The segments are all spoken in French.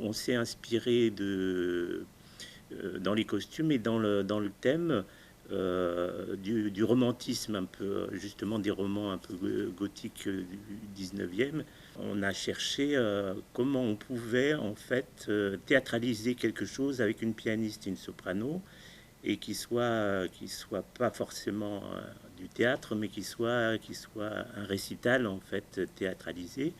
On s'est inspiré dans les costumes et dans le thème du romantisme un peu, justement des romans un peu gothiques du 19e. On a cherché comment on pouvait en fait théâtraliser quelque chose avec une pianiste et une soprano et qui soit pas forcément du théâtre, mais qui soit un récital en fait théâtralisé.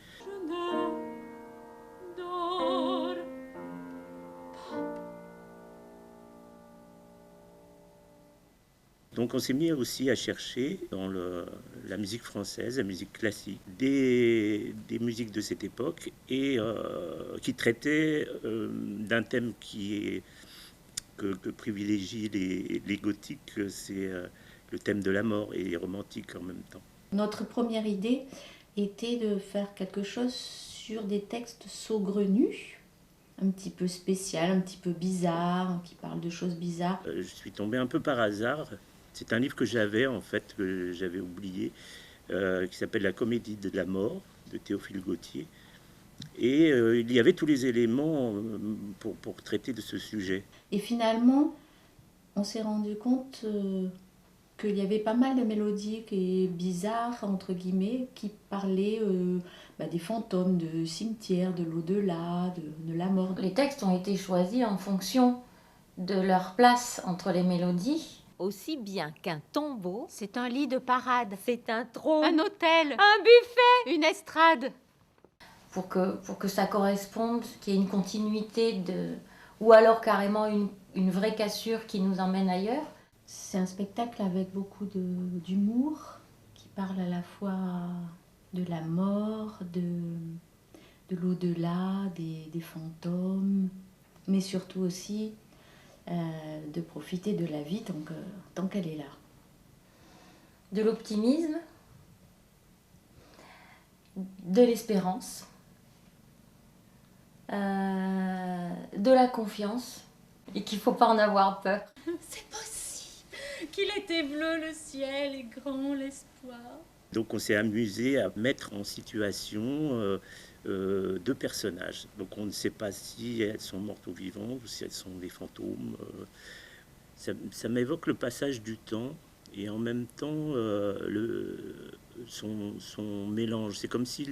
Donc on s'est mis aussi à chercher dans la musique française, la musique classique, des musiques de cette époque et qui traitaient d'un thème que privilégient les gothiques, c'est le thème de la mort et les romantiques en même temps. Notre première idée était de faire quelque chose sur des textes saugrenus, un petit peu spécial, un petit peu bizarre, qui parlent de choses bizarres. Je suis tombé un peu par hasard. C'est un livre que j'avais en fait, que j'avais oublié, qui s'appelle La comédie de la mort de Théophile Gautier. Et il y avait tous les éléments pour traiter de ce sujet. Et finalement, on s'est rendu compte qu'il y avait pas mal de mélodies bizarres, entre guillemets, qui parlaient des fantômes, de cimetières, de l'au-delà, de la mort. Les textes ont été choisis en fonction de leur place entre les mélodies. Aussi bien qu'un tombeau, C'est un lit de parade, c'est un trône, un hôtel, un buffet. une estrade. Pour que ça corresponde, qu'il y ait une continuité ou alors carrément une vraie cassure qui nous emmène ailleurs. C'est un spectacle avec beaucoup d'humour, qui parle à la fois de la mort, de l'au-delà, des fantômes, mais surtout aussi de profiter de la vie tant qu'elle est là. De l'optimisme, de l'espérance, de la confiance, et qu'il ne faut pas en avoir peur. C'est possible qu'il était bleu le ciel et grand l'espoir. Donc on s'est amusé à mettre en situation deux personnages. Donc on ne sait pas si elles sont mortes ou vivantes, ou si elles sont des fantômes. Ça m'évoque le passage du temps et en même temps son mélange. C'est comme si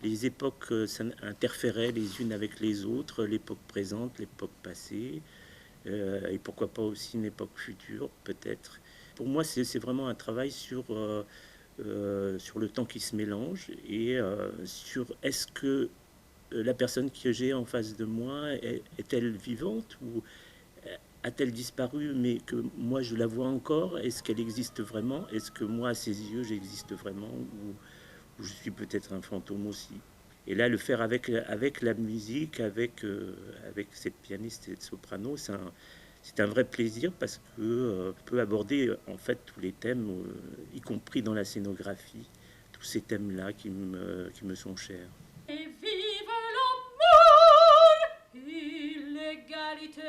les époques interféraient les unes avec les autres, l'époque présente, l'époque passée, et pourquoi pas aussi une époque future peut-être. Pour moi c'est vraiment un travail sur le temps qui se mélange et sur est-ce que la personne que j'ai en face de moi est-elle vivante ou a-t-elle disparu mais que moi je la vois encore? Est-ce qu'elle existe vraiment? Est-ce que moi à ses yeux j'existe vraiment ou je suis peut-être un fantôme aussi? Et là le faire avec la musique, avec cette pianiste et cette soprano, c'est un vrai plaisir parce que on peut aborder en fait tous les thèmes, y compris dans la scénographie, tous ces thèmes-là qui me sont chers. Et vive l'amour et l'égalité.